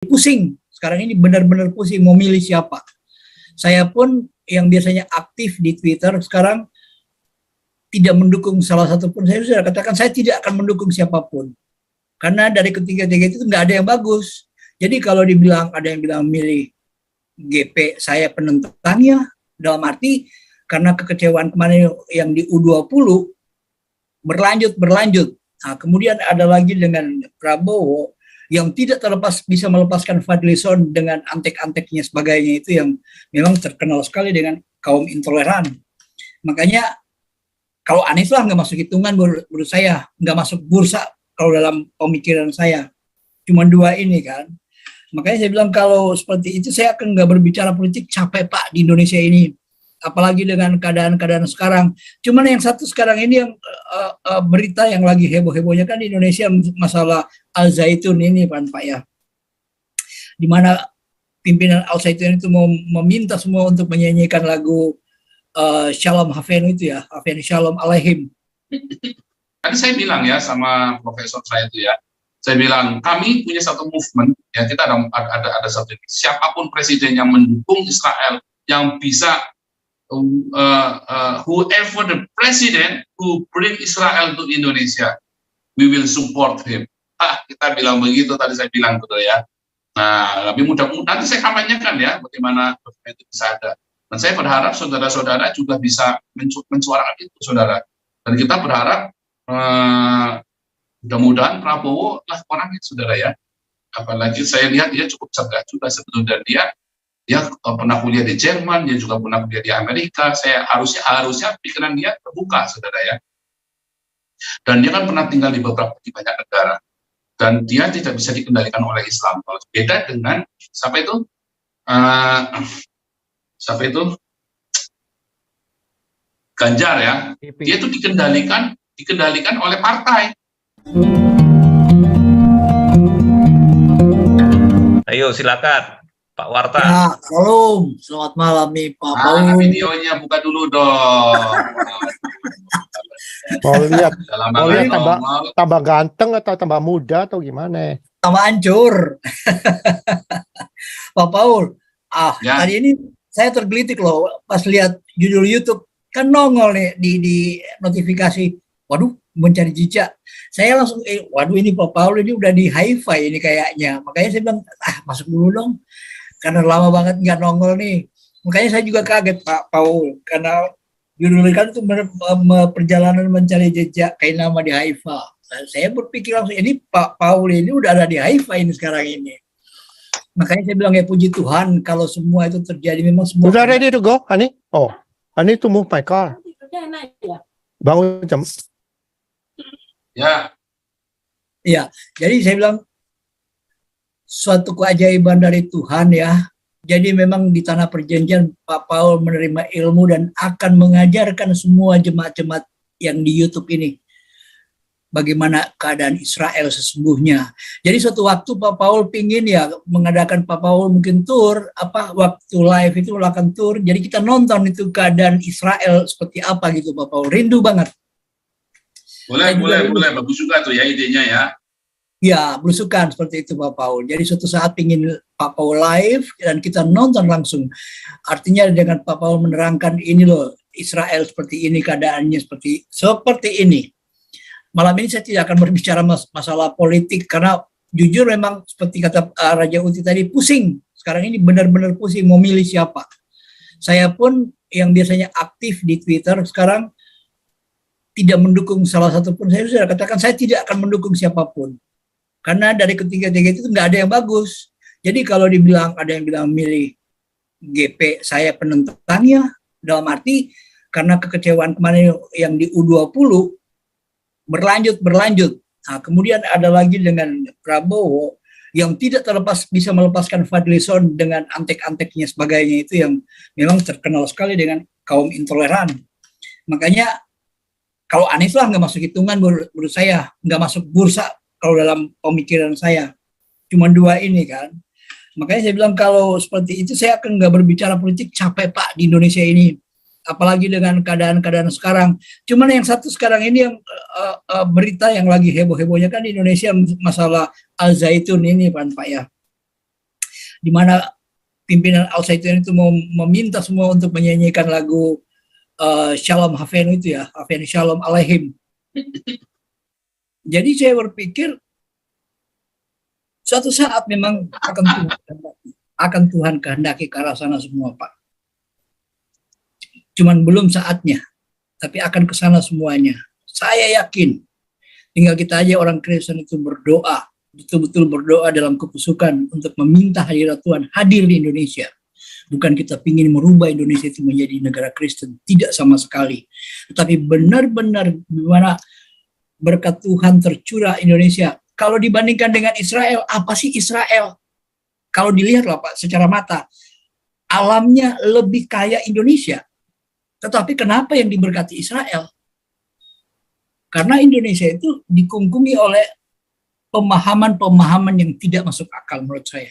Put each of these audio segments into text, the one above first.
pusing. Sekarang ini benar-benar pusing mau milih siapa. Saya pun yang biasanya aktif di Twitter sekarang tidak mendukung salah satu pun. Saya sudah katakan saya tidak akan mendukung siapapun. Karena dari ketiga-tiga itu nggak ada yang bagus. Jadi kalau dibilang ada yang bilang milih GP, saya penentangnya dalam arti karena kekecewaan kemarin yang di U20 berlanjut. Nah, kemudian ada lagi dengan Prabowo yang tidak bisa melepaskan Fadlizon dengan antek-anteknya sebagainya itu yang memang terkenal sekali dengan kaum intoleran. Makanya kalau Anies lah nggak masuk hitungan menurut saya, nggak masuk bursa kalau dalam pemikiran saya. Cuma dua ini kan. Makanya saya bilang kalau seperti itu saya akan nggak berbicara politik, capek Pak di Indonesia ini. Apalagi dengan keadaan-keadaan sekarang. Cuman yang satu sekarang ini yang berita yang lagi heboh-hebohnya kan di Indonesia masalah Al Zaitun ini Pak ya. Di mana pimpinan Al Zaitun itu mau meminta semua untuk menyanyikan lagu Shalom Hafen itu ya, Hafen Shalom Alaihim. Tadi saya bilang ya sama profesor saya itu ya, saya bilang kami punya satu movement ya, kita ada satu, siapapun presiden yang mendukung Israel yang bisa whoever the president who bring Israel to Indonesia, we will support him. Kita bilang begitu tadi, saya bilang betul ya. Nah, lebih mudah nanti saya kampanyekan ya bagaimana itu bisa ada. Dan saya berharap saudara-saudara juga bisa mensuarakan itu, saudara. Dan kita berharap mudah-mudahan Prabowo lah orangnya, saudara ya. Apalagi saya lihat dia cukup cerdas juga sebetulnya, dan dia pernah kuliah di Jerman, dia juga pernah kuliah di Amerika. Saya harusnya pikiran dia terbuka, saudara ya. Dan dia kan pernah tinggal di banyak negara, dan dia tidak bisa dikendalikan oleh Islam. Beda dengan siapa itu Ganjar ya, dia itu dikendalikan oleh partai. Ayo silakan Pak Warta. Ya, salam. Selamat malam nih Pak Paul. Videonya buka dulu dong. Mau lihat tambah ganteng atau tambah muda atau gimana? Tambah hancur. Pak Paul, ya. Tadi ini saya tergelitik loh pas lihat judul YouTube, kan nongol nih di notifikasi. Waduh, mencari jejak. Saya langsung waduh ini Pak Paul ini udah di hi-fi ini kayaknya. Makanya saya bilang masuk dulu dong. Karena lama banget nggak nongol nih. Makanya saya juga kaget Pak Paul, karena judulnya kan itu perjalanan mencari jejak kayak nama di Haifa. Saya berpikir langsung ini Pak Paul ini udah ada di Haifa ini sekarang ini. Makanya saya bilang ya puji Tuhan kalau semua itu terjadi, memang semua. Udah ready to go, Ani? Oh, Ani to move my car. Bangun jam. Ya. Iya, jadi saya bilang suatu keajaiban dari Tuhan ya. Jadi memang di tanah perjanjian Pak Paul menerima ilmu dan akan mengajarkan semua jemaat-jemaat yang di YouTube ini bagaimana keadaan Israel sesungguhnya. Jadi suatu waktu Pak Paul pingin ya mengadakan, Pak Paul mungkin tour, waktu live itu melakukan tour. Jadi kita nonton itu keadaan Israel seperti apa gitu Pak Paul. Rindu banget. Boleh, bagus juga tuh ya idenya ya. Ya, belusukan seperti itu Pak Paul. Jadi suatu saat ingin Pak Paul live dan kita nonton langsung. Artinya dengan Pak Paul menerangkan ini loh, Israel seperti ini keadaannya, seperti ini. Malam ini saya tidak akan berbicara masalah politik karena jujur memang seperti kata Raja Uti tadi, pusing. Sekarang ini benar-benar pusing mau milih siapa. Saya pun yang biasanya aktif di Twitter sekarang tidak mendukung salah satu pun. Saya sudah katakan saya tidak akan mendukung siapapun. Karena dari ketiga-tiga itu nggak ada yang bagus. Jadi kalau dibilang ada yang bilang milih GP, saya penentangnya dalam arti karena kekecewaan kemarin yang di U20 berlanjut. Nah, kemudian ada lagi dengan Prabowo yang tidak bisa melepaskan Fadlizon dengan antek-anteknya sebagainya itu yang memang terkenal sekali dengan kaum intoleran. Makanya kalau Anies lah nggak masuk hitungan menurut saya, nggak masuk bursa kalau dalam pemikiran saya. Cuma dua ini kan. Makanya saya bilang kalau seperti itu saya akan nggak berbicara politik, capek Pak di Indonesia ini. Apalagi dengan keadaan-keadaan sekarang. Cuman yang satu sekarang ini yang berita yang lagi heboh-hebohnya kan di Indonesia masalah Al Zaitun ini Pak ya. di mana pimpinan Al Zaitun itu mau meminta semua untuk menyanyikan lagu Shalom Havenu itu ya, Havenu Shalom Aleihim. Jadi saya berpikir suatu saat memang akan Tuhan kehendaki ke arah sana semua, Pak. Cuman belum saatnya, tapi akan ke sana semuanya. Saya yakin, tinggal kita aja orang Kristen itu berdoa, betul-betul berdoa dalam kekusukan untuk meminta hadirat Tuhan hadir di Indonesia. Bukan kita ingin merubah Indonesia itu menjadi negara Kristen, tidak sama sekali. Tetapi benar-benar bagaimana berkat Tuhan tercurah Indonesia. Kalau dibandingkan dengan Israel, apa sih Israel? Kalau dilihat lah Pak, secara mata, alamnya lebih kaya Indonesia. Tetapi kenapa yang diberkati Israel? Karena Indonesia itu dikungkungi oleh pemahaman-pemahaman yang tidak masuk akal menurut saya.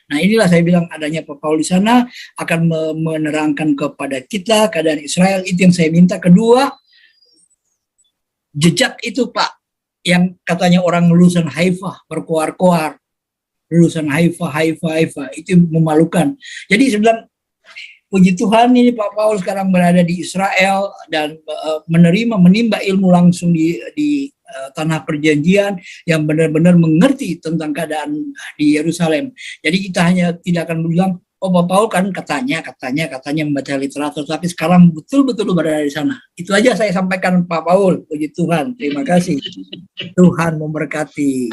Nah inilah saya bilang adanya Pak Paul di sana akan menerangkan kepada kita keadaan Israel, itu yang saya minta. Kedua, jejak itu Pak, yang katanya orang lulusan Haifa berkoar-koar, lulusan Haifa, itu memalukan. Jadi saya bilang, puji Tuhan ini Pak Paul sekarang berada di Israel dan menimba ilmu langsung di tanah perjanjian yang benar-benar mengerti tentang keadaan di Yerusalem. Jadi kita hanya tidak akan bilang, oh Pak Paul kan katanya membaca literatur, tapi sekarang betul-betul berada di sana. Itu aja saya sampaikan Pak Paul, puji Tuhan, terima kasih. Tuhan memberkati.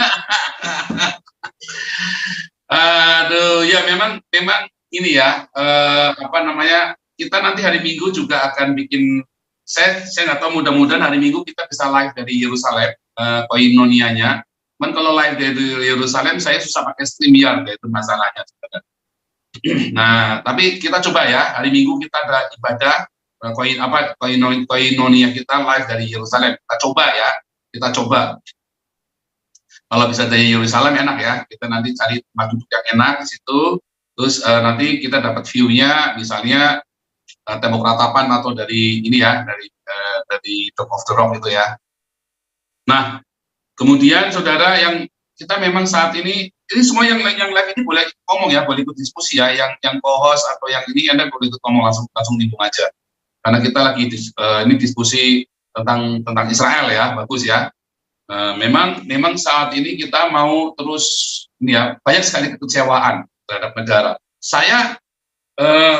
Aduh, ya memang ini ya, kita nanti hari Minggu juga akan bikin, saya nggak tahu, mudah-mudahan hari Minggu kita bisa live dari Yerusalem, koinonianya. Cuman kalau live dari Yerusalem, saya susah pakai StreamYard, itu masalahnya. Nah, tapi kita coba ya, hari Minggu kita ada ibadah, koinonia kita live dari Yerusalem. Kita coba. Kalau bisa dari Yerusalem enak ya, kita nanti cari tempat duduk yang enak di situ. Terus nanti kita dapat view-nya, misalnya tembok ratapan atau dari ini ya, dari Dome of the Rock itu ya. Nah, kemudian saudara, yang kita memang saat ini semua yang live ini boleh ngomong ya, boleh ikut diskusi ya, yang co-host atau yang ini Anda boleh ikut ngomong langsung nimbrung aja. Karena kita lagi ini diskusi tentang Israel ya, bagus ya. Memang saat ini kita mau terus ini ya, banyak sekali kekecewaan terhadap negara. Saya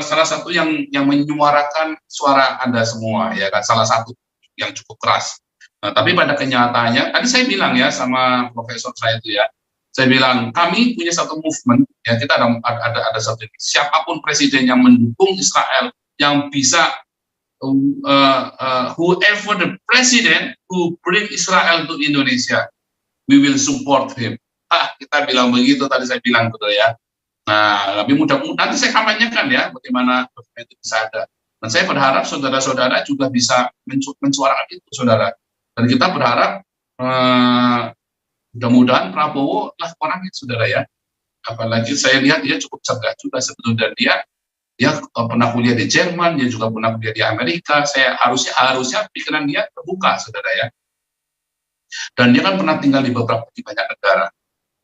salah satu yang menyuarakan suara Anda semua ya kan, salah satu yang cukup keras. Nah, tapi pada kenyataannya tadi saya bilang ya sama profesor saya itu ya, saya bilang kami punya satu movement ya, kita ada satu, siapapun presiden yang mendukung Israel, yang bisa whoever the president who bring Israel to Indonesia, we will support him. Kita bilang begitu tadi, saya bilang betul ya. Nah, lebih mudah-mudahan nanti saya kampanyekan ya, bagaimana itu bisa ada. Dan saya berharap saudara-saudara juga bisa mensuarakan itu, saudara. Dan kita berharap mudah-mudahan Prabowo lah orangnya, saudara ya. Apalagi saya lihat dia cukup cerdas juga sebetulnya, dia pernah kuliah di Jerman, dia juga pernah kuliah di Amerika. Saya harusnya pikiran dia terbuka, saudara ya. Dan dia kan pernah tinggal di banyak negara.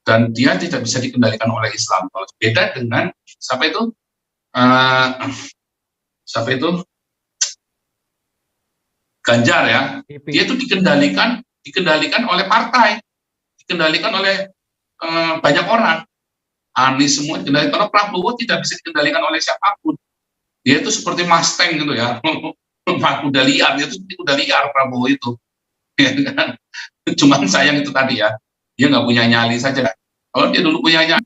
Dan dia tidak bisa dikendalikan oleh Islam. Beda dengan siapa itu Ganjar ya. Dia itu dikendalikan oleh partai, dikendalikan oleh banyak orang. Anies semua dikendalikan. Kalau Prabowo tidak bisa dikendalikan oleh siapapun. Dia itu seperti Mustang gitu ya. Kuda liar, dia itu seperti kuda liar Prabowo itu. Cuman sayang itu tadi ya, dia nggak punya nyali saja. Kalau dia dulu punya nyali,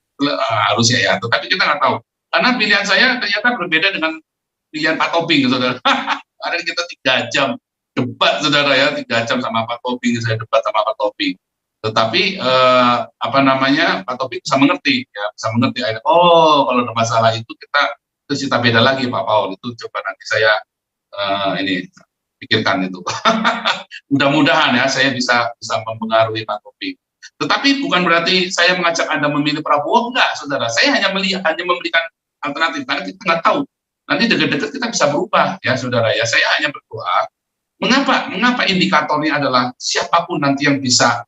harusnya ya. Tapi kita nggak tahu. Karena pilihan saya ternyata berbeda dengan pilihan Pak Tobing, saudara. Karena kita 3 jam debat, saudara ya, 3 jam sama Pak Tobing, saya debat sama Pak Tobing. Tetapi Pak Tobing bisa mengerti, ya, bisa mengerti. Oh, kalau ada masalah itu kita beda lagi, Pak Paul. Itu coba nanti saya pikirkan itu. Mudah-mudahan ya saya bisa mempengaruhi Pak Tobing. Tetapi bukan berarti saya mengajak Anda memilih Prabowo, enggak, saudara. Saya hanya memberikan alternatif, karena kita nggak tahu. Nanti dekat-dekat kita bisa berubah, ya, saudara. Ya, saya hanya berdoa. Mengapa indikatornya adalah siapapun nanti yang bisa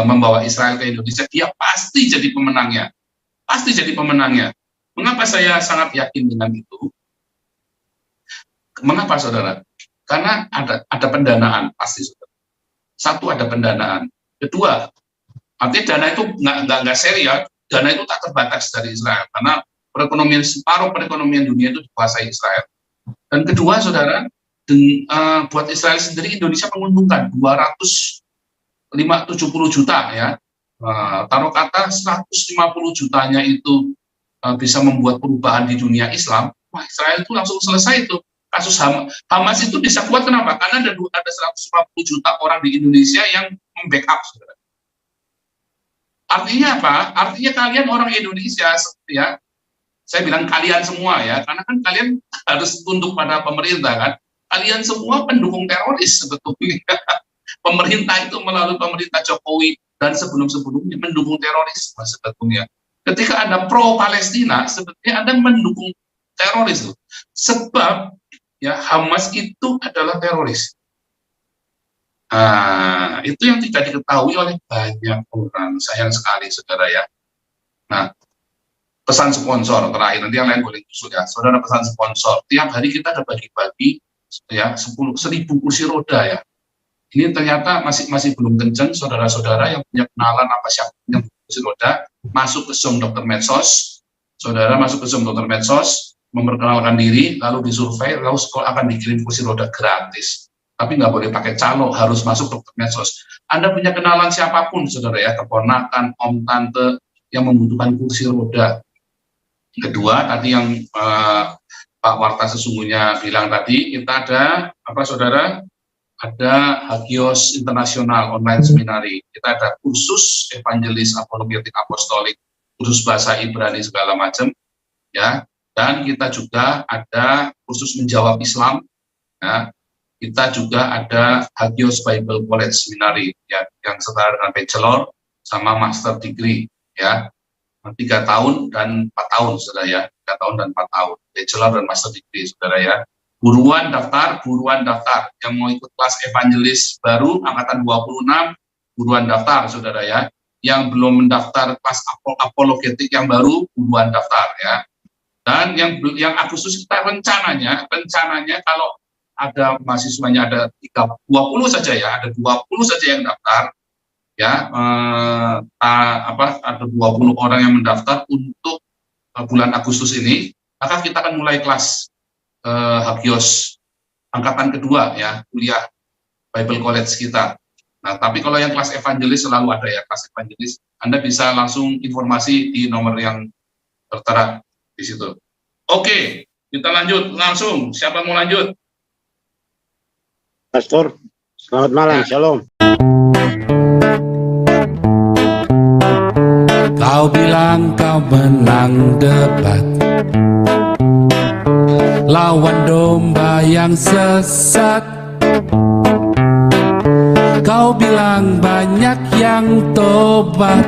membawa Israel ke Indonesia, dia pasti jadi pemenangnya. pasti jadi pemenangnya. Mengapa saya sangat yakin dengan itu? Mengapa, saudara? Karena ada pendanaan, pasti, saudara. Satu, ada pendanaan. Kedua, artinya dana itu nggak serial, dana itu tak terbatas dari Israel, karena separuh perekonomian dunia itu dikuasai Israel. Dan kedua, saudara, buat Israel sendiri Indonesia menguntungkan 270 juta ya. Taruh kata 150 jutanya itu bisa membuat perubahan di dunia Islam, wah, Israel itu langsung selesai itu. Kasus Hamas itu bisa kuat, kenapa? Karena ada 150 juta orang di Indonesia yang membackup, saudara. Artinya apa? Artinya kalian orang Indonesia, ya, saya bilang kalian semua ya, karena kan kalian harus tunduk pada pemerintah kan. Kalian semua pendukung teroris sebetulnya. Pemerintah itu melalui pemerintah Jokowi dan sebelum-sebelumnya mendukung teroris sebetulnya. Ketika Anda pro Palestina, sebetulnya Anda mendukung teroris. Sebab ya Hamas itu adalah teroris. Nah, itu yang tidak diketahui oleh banyak orang. Sayang sekali, saudara ya. Nah, pesan sponsor terakhir, nanti yang lain boleh usul ya. Saudara, pesan sponsor. Tiap hari kita ada bagi-bagi ya 1.000 kursi roda ya. Ini ternyata masih belum kenceng, saudara-saudara yang punya kenalan apa siapa yang kursi roda, masuk ke Zoom Dr. Medsos. Saudara masuk ke Zoom Dr. Medsos, memperkenalkan diri, lalu disurvei, lalu sekolah akan dikirim kursi roda gratis. Tapi nggak boleh pakai calo, harus masuk Dr. Medsos. Anda punya kenalan siapapun, saudara ya, keponakan, om, tante, yang membutuhkan kursi roda. Kedua, tadi yang Pak Warta sesungguhnya bilang tadi, kita ada, apa saudara, ada Hagios Internasional Online Seminari. Kita ada kursus Evangelis Apologetik Apostolik, kursus bahasa Ibrani segala macam, ya. Dan kita juga ada kursus menjawab Islam, ya. Kita juga ada Hagios Bible College Seminari, ya, yang setara dengan bachelor sama master degree, ya. 3 tahun dan 4 tahun, saudara ya. 3 tahun dan 4 tahun, bachelor dan master degree, saudara ya. Buruan daftar. Yang mau ikut kelas evangelis baru, angkatan 26, buruan daftar, saudara ya. Yang belum mendaftar kelas apologetik yang baru, buruan daftar ya. Dan yang Agustus kita rencananya kalau ada mahasiswanya ada 20 saja ya, ada 20 saja yang daftar ya, ada 20 orang yang mendaftar untuk bulan Agustus ini, maka kita akan mulai kelas Hagios angkatan kedua ya, kuliah Bible College kita. Nah, tapi kalau yang kelas evangelis selalu ada ya, kelas evangelis, Anda bisa langsung informasi di nomor yang tertera di situ. Oke, kita lanjut langsung. Siapa mau lanjut? Pastor, selamat malam, shalom. Kau bilang kau menang debat lawan domba yang sesat. Kau bilang banyak yang tobat